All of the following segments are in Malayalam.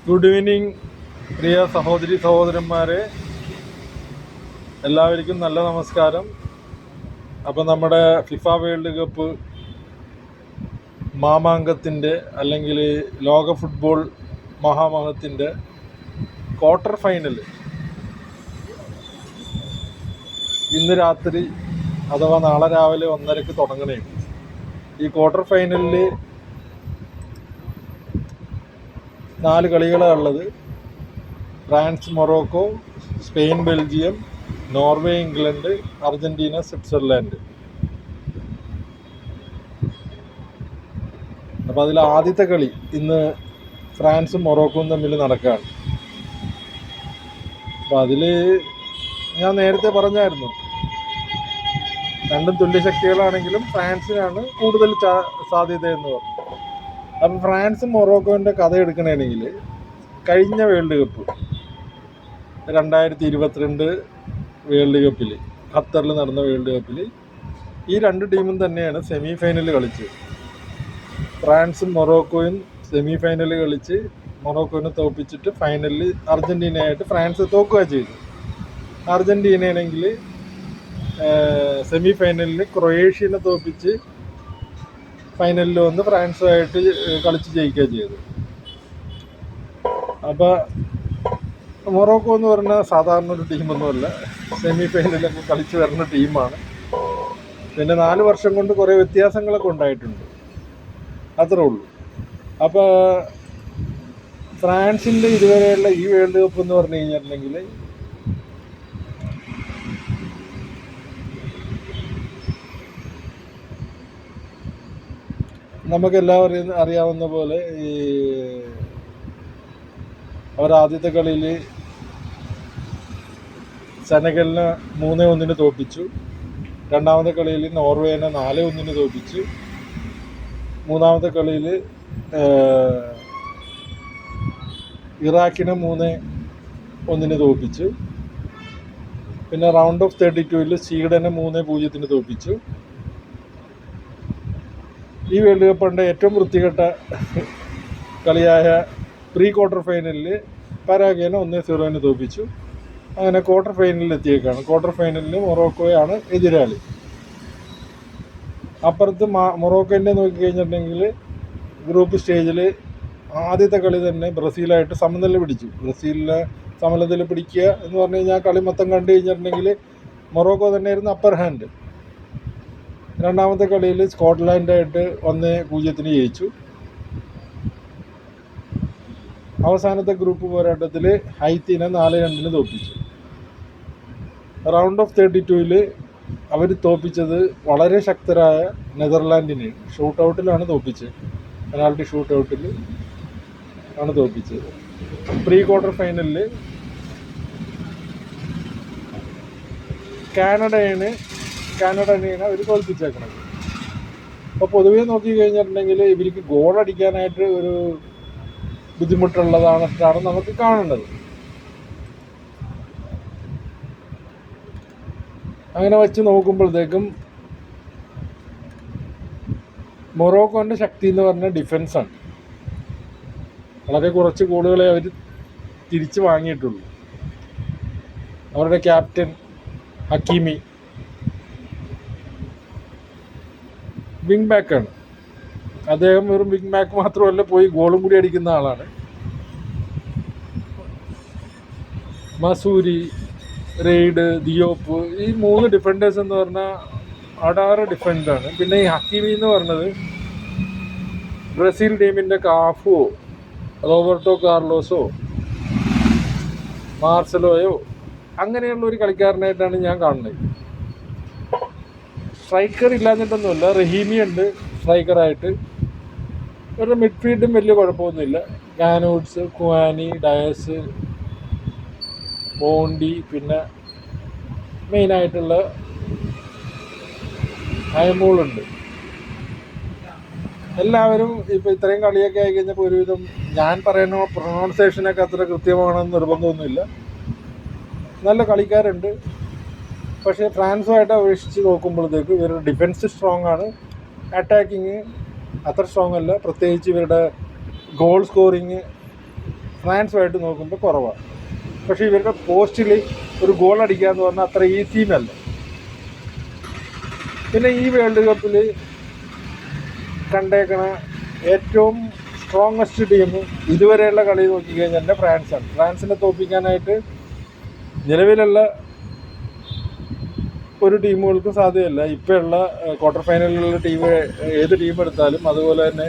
ഗുഡ് ഈവനിങ് പ്രിയ സഹോദരി സഹോദരന്മാരെ, എല്ലാവർക്കും നല്ല നമസ്കാരം. അപ്പോൾ നമ്മുടെ ഫിഫ വേൾഡ് കപ്പ് മാമാങ്കത്തിൻ്റെ അല്ലെങ്കിൽ ലോക ഫുട്ബോൾ മഹാമഹത്തിൻ്റെ ക്വാർട്ടർ ഫൈനൽ ഇന്ന് രാത്രി അഥവാ നാളെ രാവിലെ 1:30 തുടങ്ങണേ. ഈ ക്വാർട്ടർ ഫൈനലിൽ 4 കളികളാണ് ഉള്ളത്. France Morocco, Spain Belgium, Norway England, Argentina Switzerland. അപ്പോൾ അതിൽ ആദ്യത്തെ കളി ഇന്ന് ഫ്രാൻസും മൊറോക്കോയും തമ്മിൽ നടക്കുകയാണ്. അപ്പോൾ അതിൽ ഞാൻ നേരത്തെ പറഞ്ഞായിരുന്നു, രണ്ടും തുല്യശക്തികളാണെങ്കിലും ഫ്രാൻസിനാണ് കൂടുതൽ സാധ്യതയെന്ന് പറഞ്ഞു. അപ്പം ഫ്രാൻസും മൊറോക്കോൻ്റെ കഥ എടുക്കണമെങ്കിൽ കഴിഞ്ഞ വേൾഡ് കപ്പ് 2022 വേൾഡ് കപ്പിൽ ഖത്തറിൽ നടന്ന വേൾഡ് കപ്പിൽ ഈ രണ്ട് ടീമും തന്നെയാണ് സെമി ഫൈനൽ കളിച്ചത്. ഫ്രാൻസും മൊറോക്കോയും സെമി ഫൈനൽ കളിച്ച് മൊറോക്കോനെ തോൽപ്പിച്ചിട്ട് ഫൈനലിൽ അർജൻറ്റീനയായിട്ട് ഫ്രാൻസ് തോൽക്കുക ചെയ്തു. അർജൻറ്റീനയാണെങ്കിൽ സെമി ഫൈനലിൽ ക്രൊയേഷ്യനെ തോൽപ്പിച്ച് ഫൈനലിൽ വന്ന് ഫ്രാൻസുമായിട്ട് കളിച്ച് ജയിക്കുക ചെയ്തു. അപ്പോൾ മൊറോക്കോ എന്ന് പറഞ്ഞാൽ സാധാരണ ഒരു ടീമൊന്നുമല്ല, സെമി ഫൈനലൊക്കെ കളിച്ച് വരുന്ന ടീമാണ്. പിന്നെ 4 വർഷം കൊണ്ട് കുറേ വ്യത്യാസങ്ങളൊക്കെ ഉണ്ടായിട്ടുണ്ട്, അത്രേ ഉള്ളൂ. അപ്പോൾ ഫ്രാൻസിൻ്റെ ഇതുവരെയുള്ള ഈ വേൾഡ് കപ്പ് എന്ന് പറഞ്ഞു കഴിഞ്ഞിട്ടുണ്ടെങ്കിൽ നമുക്കെല്ലാവരും അറിയാവുന്ന പോലെ ഈ അവരാദ്യത്തെ കളിയിൽ സെനഗലിനെ 3-1 തോൽപ്പിച്ചു. രണ്ടാമത്തെ കളിയിൽ നോർവേനെ 4-1 തോൽപ്പിച്ചു. മൂന്നാമത്തെ കളിയിൽ ഇറാഖിനെ 3-1 തോൽപ്പിച്ചു. പിന്നെ റൗണ്ട് ഓഫ് 32 സ്വീഡനെ 3-0 തോൽപ്പിച്ചു. ഈ വേൾഡ് കപ്പിൻ്റെ ഏറ്റവും വൃത്തികെട്ട കളിയായ പ്രീ ക്വാർട്ടർ ഫൈനലിൽ പരാഗ്വേനെ 1-0 തോൽപ്പിച്ചു. അങ്ങനെ ക്വാർട്ടർ ഫൈനലിൽ എത്തിയേക്കാണ്. ക്വാർട്ടർ ഫൈനലിൽ മൊറോക്കോയാണ് എതിരാളി. അപ്പുറത്ത് മൊറോക്കോൻ്റെ നോക്കിക്കഴിഞ്ഞിട്ടുണ്ടെങ്കിൽ ഗ്രൂപ്പ് സ്റ്റേജിൽ ആദ്യത്തെ കളി തന്നെ ബ്രസീലായിട്ട് സമനില പിടിച്ചു. ബ്രസീലിനെ സമനില പിടിക്കുക എന്ന് പറഞ്ഞു കഴിഞ്ഞാൽ കളി മൊത്തം കണ്ടു കഴിഞ്ഞിട്ടുണ്ടെങ്കിൽ മൊറോക്കോ തന്നെയായിരുന്നു അപ്പർ ഹാൻഡ്. രണ്ടാമത്തെ കളിയിൽ സ്കോട്ട്ലാൻഡായിട്ട് 1-0 ജയിച്ചു. അവസാനത്തെ ഗ്രൂപ്പ് പോരാട്ടത്തിൽ ഹൈത്തിനെ 4-2 തോൽപ്പിച്ചു. റൗണ്ട് ഓഫ് 32 അവർ തോൽപ്പിച്ചത് വളരെ ശക്തരായ നെതർലാൻഡിനെ ഷൂട്ടൗട്ടിലാണ് തോൽപ്പിച്ചത്. പെനാൽറ്റി ഷൂട്ടൗട്ടിൽ ആണ് തോൽപ്പിച്ചത്. പ്രീ ക്വാർട്ടർ ഫൈനലിൽ കാനഡയാണ് അവർ തോൽപ്പിച്ചേക്കണത്. അപ്പോൾ പൊതുവേ നോക്കി കഴിഞ്ഞിട്ടുണ്ടെങ്കിൽ ഇവർക്ക് ഗോളടിക്കാനായിട്ട് ഒരു ബുദ്ധിമുട്ടുള്ളതാണ് നമുക്ക് കാണേണ്ടത്. അങ്ങനെ വെച്ച് നോക്കുമ്പോഴത്തേക്കും മൊറോക്കോൻ്റെ ശക്തി എന്ന് പറഞ്ഞാൽ ഡിഫൻസാണ്. വളരെ കുറച്ച് ഗോളുകളെ അവർ തിരിച്ച് വാങ്ങിയിട്ടുള്ളൂ. അവരുടെ ക്യാപ്റ്റൻ ഹക്കീമി വിങ് ബാക്കാണ്. അദ്ദേഹം വെറും വിങ് ബാക്ക് മാത്രമല്ല, പോയി ഗോളും കൂടി അടിക്കുന്ന ആളാണ്. മസൂരി, റെയ്ഡ്, ദിയോപ്പ്, ഈ 3 ഡിഫൻഡേഴ്സ് എന്ന് പറഞ്ഞാൽ അടാറ് ഡിഫൻഡാണ്. പിന്നെ ഈ ഹക്കീമി എന്ന് പറഞ്ഞത് ബ്രസീൽ ടീമിൻ്റെ കാഫുവോ റോബർട്ടോ കാർലോസോ മാർസലോയോ അങ്ങനെയുള്ള ഒരു കളിക്കാരനായിട്ടാണ് ഞാൻ കാണുന്നത്. സ്ട്രൈക്കർ ഇല്ലാഞ്ഞിട്ടൊന്നുമില്ല, റഹീമി ഉണ്ട് സ്ട്രൈക്കറായിട്ട്. ഇവരുടെ മിഡ്ഫീൽഡും വലിയ കുഴപ്പമൊന്നുമില്ല. ഗാനൂട്സ്, കുവാനി, ഡയസ്, ബോണ്ടി, പിന്നെ മെയിനായിട്ടുള്ള അയമൂളുണ്ട്. എല്ലാവരും ഇപ്പോൾ ഇത്രയും കളിയൊക്കെ ആയി കഴിഞ്ഞപ്പോൾ ഒരുവിധം ഞാൻ പറയുന്ന പ്രൊണൗൺസിയേഷനൊക്കെ അത്ര കൃത്യമാണെന്ന് നിർബന്ധമൊന്നുമില്ല. നല്ല കളിക്കാരുണ്ട്. പക്ഷേ ഫ്രാൻസുമായിട്ട് അപേക്ഷിച്ച് നോക്കുമ്പോഴത്തേക്ക് ഇവരുടെ ഡിഫൻസ് സ്ട്രോങ് ആണ്, അറ്റാക്കിങ് അത്ര സ്ട്രോങ് അല്ല. പ്രത്യേകിച്ച് ഇവരുടെ ഗോൾ സ്കോറിങ് ഫ്രാൻസുമായിട്ട് നോക്കുമ്പോൾ കുറവാണ്. പക്ഷേ ഇവരുടെ പോസ്റ്റിൽ ഒരു ഗോൾ അടിക്കുക എന്ന് പറഞ്ഞാൽ അത്ര ഈസിയുമല്ല. പിന്നെ ഈ വേൾഡ് കപ്പിൽ കണ്ടേക്കണ ഏറ്റവും സ്ട്രോങ്ങസ്റ്റ് ടീം ഇതുവരെയുള്ള കളി നോക്കിക്കഴിഞ്ഞാൽ തന്നെ ഫ്രാൻസാണ്. ഫ്രാൻസിനെ തോൽപ്പിക്കാനായിട്ട് നിലവിലുള്ള ഒരു ടീമുകൾക്കും സാധ്യമല്ല. ഇപ്പോഴുള്ള ക്വാർട്ടർ ഫൈനലിലുള്ള ടീം ഏത് ടീം എടുത്താലും, അതുപോലെ തന്നെ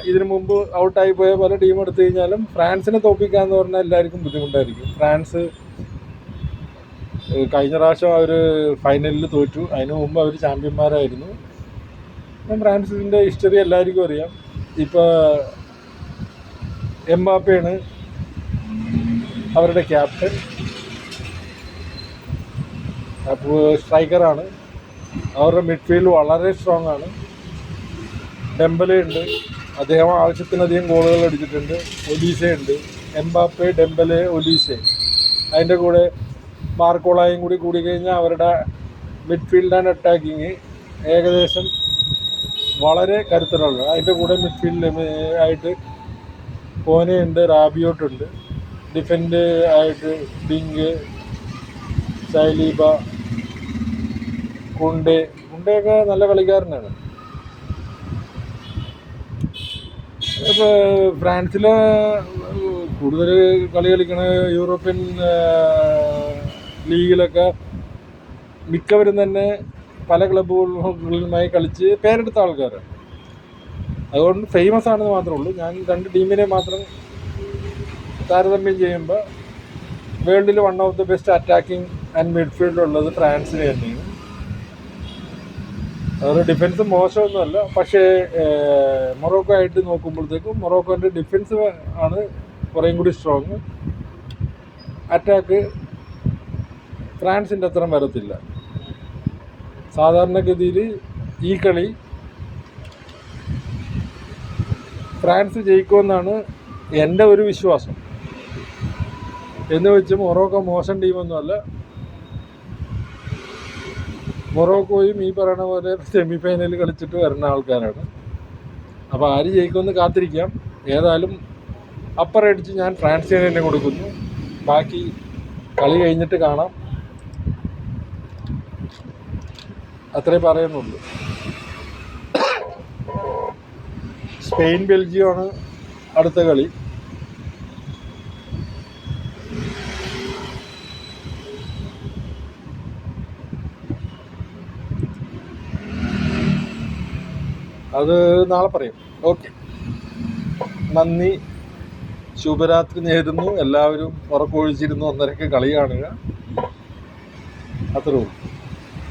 ഇതിനു മുമ്പ് ഔട്ടായി പോയ പല ടീം എടുത്തു കഴിഞ്ഞാലും ഫ്രാൻസിനെ തോൽപ്പിക്കുക എന്ന് പറഞ്ഞാൽ എല്ലാവർക്കും ബുദ്ധിമുട്ടായിരിക്കും. ഫ്രാൻസ് കഴിഞ്ഞ പ്രാവശ്യം അവർ ഫൈനലിൽ തോറ്റു, അതിനു മുമ്പ് അവർ ചാമ്പ്യന്മാരായിരുന്നു. ഫ്രാൻസിൻ്റെ ഹിസ്റ്ററി എല്ലാവർക്കും അറിയാം. ഇപ്പോൾ എംബാപ്പയാണ് അവരുടെ ക്യാപ്റ്റൻ, അപ്പോൾ സ്ട്രൈക്കറാണ്. അവരുടെ മിഡ്ഫീൽഡ് വളരെ സ്ട്രോങ് ആണ്. ഡെംബലെ ഉണ്ട്, അദ്ദേഹം ആവശ്യത്തിലധികം ഗോളുകൾ അടിച്ചിട്ടുണ്ട്. ഒലീസെ ഉണ്ട്, എംബാപ്പെ, ഡെംബലെ, ഒലീസെ. അതിൻ്റെ കൂടെ ബാർക്കോളായും കൂടി കഴിഞ്ഞാൽ അവരുടെ മിഡ്ഫീൽഡ് ആൻഡ് അറ്റാക്കിങ് ഏകദേശം വളരെ കരുത്തലുള്ളത്. അതിൻ്റെ കൂടെ മിഡ്ഫീൽഡ് ആയിട്ട് കോനയുണ്ട്, റാബിയോട്ടുണ്ട്. ഡിഫൻഡ് ആയിട്ട് ഡിങ്ക്, സൈലീബ, കുണ്ടയൊക്കെ നല്ല കളിക്കാരനാണ്. ഇപ്പോൾ ഫ്രാൻസിൽ കൂടുതൽ കളി കളിക്കണ യൂറോപ്യൻ ലീഗിലൊക്കെ മിക്കവരും തന്നെ പല ക്ലബ്ബുകളുമായി കളിച്ച് പേരെടുത്ത ആൾക്കാരാണ്. അതുകൊണ്ട് ഫേമസ് ആണെന്ന് മാത്രമേ ഉള്ളൂ. ഞാൻ രണ്ട് ടീമിനെ മാത്രം താരതമ്യം ചെയ്യുമ്പോൾ വേൾഡിൽ one of the best attacking and midfield ഉള്ളത് ഫ്രാൻസിന് തന്നെയാണ്. അവരുടെ ഡിഫൻസ് മോശമൊന്നുമല്ല, പക്ഷേ മൊറോക്കോ ആയിട്ട് നോക്കുമ്പോഴത്തേക്കും മൊറോക്കോൻ്റെ ഡിഫൻസ് ആണ് കുറേയും കൂടി സ്ട്രോങ്. അറ്റാക്ക് ഫ്രാൻസിൻ്റെ അത്രയും വരത്തില്ല. സാധാരണഗതിയിൽ ഈ കളി ഫ്രാൻസ് ജയിക്കുമെന്നാണ് എൻ്റെ ഒരു വിശ്വാസം. എന്ന് വെച്ച് മൊറോക്കോ മോശം ടീമൊന്നുമല്ല. മൊറോക്കോയും ഈ പറയുന്ന പോലെ സെമി ഫൈനൽ കളിച്ചിട്ട് വരുന്ന ആൾക്കാരാണ്. അപ്പോൾ ആര് ജയിക്കുമെന്ന് കാത്തിരിക്കാം. ഏതായാലും അപ്പർ അടിച്ച് ഞാൻ ഫ്രാൻസിന് തന്നെ കൊടുക്കുന്നു. ബാക്കി കളി കഴിഞ്ഞിട്ട് കാണാം, അത്രേ പറയുന്നുള്ളൂ. സ്പെയിൻ ബെൽജിയമാണ് അടുത്ത കളി. അത് നാളെ പറയും. ഓക്കെ, നന്ദി, ശുഭരാത്രി നേരുന്നു. എല്ലാവരും ഉറക്കമൊഴിച്ചിരുന്നു 1:30 കളി കാണുക. അത്രേ ഉള്ളൂ.